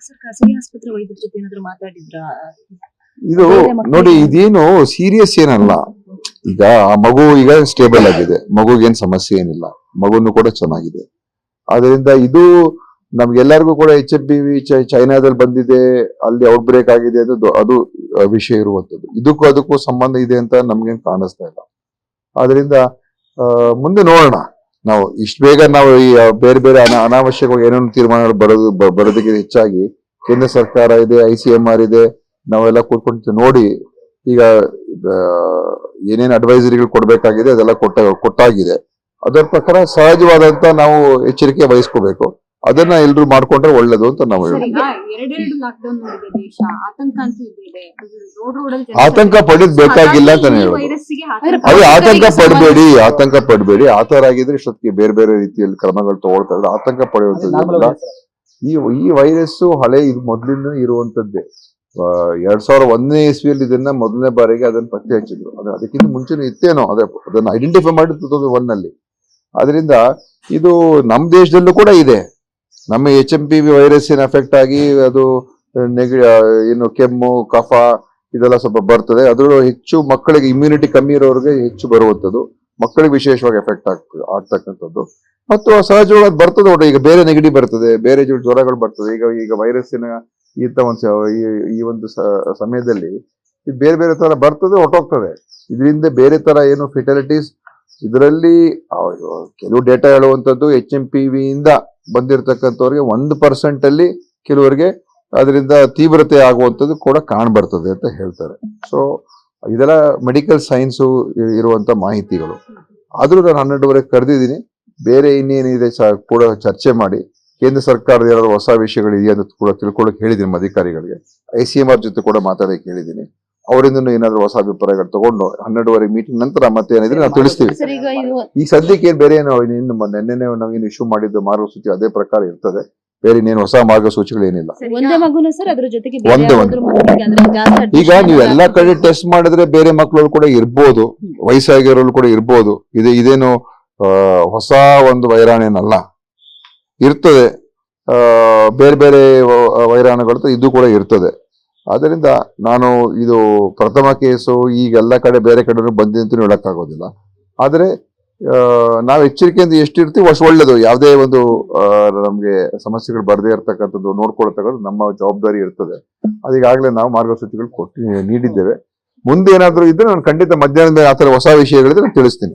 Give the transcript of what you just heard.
Sir ಖಾಸಗಿ ಆಸ್ಪತ್ರೆ ವೈದ್ಯರ ಜೊತೆ ಏನಾದ್ರು ಮಾತಾಡಿದ್ರಾ? ಇದು ನೋಡಿ, ಇದೇನು ಸೀರಿಯಸ್ ಏನಲ್ಲ. ಈಗ ಆ ಮಗು ಈಗ ಸ್ಟೇಬಲ್ ಆಗಿದೆ, ಮಗುಗೇನ್ ಸಮಸ್ಯೆ ಏನಿಲ್ಲ, ಮಗುನು ಕೂಡ ಚೆನ್ನಾಗಿದೆ. ಆದ್ರಿಂದ ಇದು ನಮ್ಗೆಲ್ಲರಿಗೂ ಕೂಡ HMPV ಚೈನಾದಲ್ಲಿ ಬಂದಿದೆ, ಅಲ್ಲಿ ಔಟ್ ಬ್ರೇಕ್ ಆಗಿದೆ, ಅದು ವಿಷಯ ಇರುವಂತದ್ದು. ಅದಕ್ಕೂ ಸಂಬಂಧ ಇದೆ ಅಂತ ನಮ್ಗೇನ್ ಕಾಣಿಸ್ತಾ ಇಲ್ಲ. ಆದ್ರಿಂದ ಮುಂದೆ ನೋಡೋಣ. ನಾವು ಇಷ್ಟು ಬೇಗ ನಾವು ಈ ಬೇರೆ ಬೇರೆ ಅನಾವಶ್ಯಕವಾಗಿ ಏನೇನು ತೀರ್ಮಾನಗಳು ಬರೋದಕ್ಕೆ ಹೆಚ್ಚಾಗಿ ಕೇಂದ್ರ ಸರ್ಕಾರ ಇದೆ, ICMR ಇದೆ, ನಾವೆಲ್ಲ ಕೂತ್ಕೊಂಡು ನೋಡಿ ಈಗ ಏನೇನು ಅಡ್ವೈಸರಿಗಳು ಕೊಡ್ಬೇಕಾಗಿದೆ ಅದೆಲ್ಲ ಕೊಟ್ಟಾಗಿದೆ. ಅದರ ಪ್ರಕಾರ ಸಹಜವಾದಂತ ನಾವು ಎಚ್ಚರಿಕೆ ವಹಿಸ್ಕೋಬೇಕು. ಅದನ್ನ ಎಲ್ರು ಮಾಡ್ಕೊಂಡ್ರೆ ಒಳ್ಳೇದು ಅಂತ ನಾವು ಆತಂಕ ಪಡೆದ್ ಬೇಕಾಗಿಲ್ಲ ಅಂತ ಹೇಳೋದು. ಅದೇ ಆತಂಕ ಪಡಬೇಡಿ. ಆತರ ಆಗಿದ್ರೆ ಇಷ್ಟೊತ್ತಿಗೆ ಬೇರೆ ಬೇರೆ ರೀತಿಯಲ್ಲಿ ಕ್ರಮಗಳು ತಗೊಳ್ತಾ ಇದ್ರೆ ಆತಂಕ ಪಡೆಯುವಂತದ್ದು. ಈ ವೈರಸ್ ಹಳೆ ಇದು ಮೊದಲಿಂದ ಇರುವಂತದ್ದೇ. 2001ನೇ ಇಸ್ವಿಯಲ್ಲಿ ಇದನ್ನ ಮೊದಲನೇ ಬಾರಿಗೆ ಅದನ್ನ ಪತ್ತೆ ಹಚ್ಚಿದ್ರು. ಅದಕ್ಕಿಂತ ಮುಂಚೆ ಇತ್ತೇನೋ, ಅದನ್ನ ಐಡೆಂಟಿಫೈ ಮಾಡಿ 2001ನಲ್ಲಿ. ಅದರಿಂದ ಇದು ನಮ್ಮ ದೇಶದಲ್ಲೂ ಕೂಡ ಇದೆ. ನಮ್ಮ HMPV ವೈರಸ್ ಏನ್ ಎಫೆಕ್ಟ್ ಆಗಿ ಅದು ಏನು ಕೆಮ್ಮು, ಕಫ ಇದೆಲ್ಲ ಸ್ವಲ್ಪ ಬರ್ತದೆ. ಅದ್ರಲ್ಲೂ ಹೆಚ್ಚು ಮಕ್ಕಳಿಗೆ ಇಮ್ಯುನಿಟಿ ಕಮ್ಮಿ ಇರೋರಿಗೆ ಹೆಚ್ಚು ಬರುವಂತದ್ದು, ಮಕ್ಕಳಿಗೆ ವಿಶೇಷವಾಗಿ ಎಫೆಕ್ಟ್ ಆಗ್ತಕ್ಕಂಥದ್ದು. ಮತ್ತು ಸಹಜವಾಗಿ ಅದು ಬರ್ತದೆ ನೋಡಿ. ಈಗ ಬೇರೆ ನೆಗಡಿ ಬರ್ತದೆ, ಬೇರೆ ಜ್ವರಗಳು ಬರ್ತದೆ. ಈಗ ವೈರಸ್ಸಿನ ಈ ಒಂದು ಸಮಯದಲ್ಲಿ ಬೇರೆ ಬೇರೆ ತರ ಬರ್ತದೆ, ಹೊಟ್ಟೋಗ್ತದೆ. ಇದರಿಂದ ಬೇರೆ ತರ ಏನು ಫಿಟಾಲಿಟೀಸ್ ಇದರಲ್ಲಿ ಕೆಲವು ಡೇಟಾ ಹೇಳುವಂತದ್ದು HMPV ಇಂದ ಬಂದಿರತಕ್ಕಂಥವ್ರಿಗೆ 1% ಅಲ್ಲಿ ಕೆಲವರಿಗೆ ಅದರಿಂದ ತೀವ್ರತೆ ಆಗುವಂಥದ್ದು ಕೂಡ ಕಾಣ್ಬರ್ತದೆ ಅಂತ ಹೇಳ್ತಾರೆ. ಸೊ ಇದೆಲ್ಲ ಮೆಡಿಕಲ್ ಸೈನ್ಸು ಇರುವಂತ ಮಾಹಿತಿಗಳು. ಆದ್ರೂ ನಾನು 12ವರೆಗೆ ಕರೆದಿದ್ದೀನಿ. ಬೇರೆ ಇನ್ನೇನಿದೆ ಕೂಡ ಚರ್ಚೆ ಮಾಡಿ ಕೇಂದ್ರ ಸರ್ಕಾರದ ಏನಾದ್ರು ಹೊಸ ವಿಷಯಗಳು ಇದೆಯಾ ಅಂತ ಕೂಡ ತಿಳ್ಕೊಳಕ್ ಹೇಳಿದ್ದೀನಿ ನಮ್ಮ ಅಧಿಕಾರಿಗಳಿಗೆ. ICMR ಜೊತೆ ಕೂಡ ಮಾತಾಡಕ್ಕೆ ಹೇಳಿದ್ದೀನಿ. ಅವರಿಂದ ಏನಾದ್ರು ಹೊಸ ಅಭಿಪ್ರಾಯಗಳು ತಗೊಂಡು 12ವರೆಗೆ ಮೀಟಿಂಗ್ ನಂತರ ಮತ್ತೆ ಏನಿದ್ರೆ ನಾವು ತಿಳಿಸ್ತೀವಿ. ಈಗ ಸದ್ಯಕ್ಕೆ ಏನ್ ಬೇರೆ ನಿನ್ನೆ ನಾವೇನು ಇಶ್ಯೂ ಮಾಡಿದ್ದು ಮಾರ್ಗಸೂಚಿ ಅದೇ ಪ್ರಕಾರ ಇರ್ತದೆ. ಬೇರೆ ಇನ್ನೇನು ಹೊಸ ಮಾರ್ಗಸೂಚಿಗಳು ಏನಿಲ್ಲ. ಈಗ ನೀವು ಎಲ್ಲಾ ಕಡೆ ಟೆಸ್ಟ್ ಮಾಡಿದ್ರೆ ಬೇರೆ ಮಕ್ಕಳು ಕೂಡ ಇರ್ಬೋದು, ವಯಸ್ಸಾಗಿರೋರು ಕೂಡ ಇರ್ಬೋದು. ಇದೇನು ಹೊಸ ಒಂದು ವೈರಾಣೇನಲ್ಲ, ಇರ್ತದೆ. ಬೇರೆ ಬೇರೆ ವೈರಾಣುಗಳು ಇದು ಕೂಡ ಇರ್ತದೆ. ಆದ್ದರಿಂದ ನಾನು ಇದು ಪ್ರಥಮ ಕೇಸು ಈಗೆಲ್ಲ ಕಡೆ ಬೇರೆ ಕಡೆ ಬಂದಿದೆ ಅಂತ ಹೇಳಕ್ಕಾಗೋದಿಲ್ಲ. ಆದ್ರೆ ನಾವು ಎಚ್ಚರಿಕೆಯಿಂದ ಎಷ್ಟಿರ್ತೀವಿ ಅಷ್ಟು ಒಳ್ಳೇದು. ಯಾವುದೇ ಒಂದು ನಮ್ಗೆ ಸಮಸ್ಯೆಗಳು ಬರದೇ ಇರತಕ್ಕಂಥದ್ದು ನೋಡ್ಕೊಳ್ತಕ್ಕಂಥದ್ದು ನಮ್ಮ ಜವಾಬ್ದಾರಿ ಇರ್ತದೆ. ಅದೀಗಾಗಲೇ ನಾವು ಮಾರ್ಗಸೂಚಿಗಳು ನೀಡಿದ್ದೇವೆ. ಮುಂದೆ ಏನಾದ್ರು ಇದ್ರೆ ನಾನು ಖಂಡಿತ ಮಧ್ಯಾಹ್ನದ ಮೇಲೆ ಆತರ ಹೊಸ ವಿಷಯಗಳಿದ್ರೆ ನಾನು ತಿಳಿಸ್ತೀನಿ.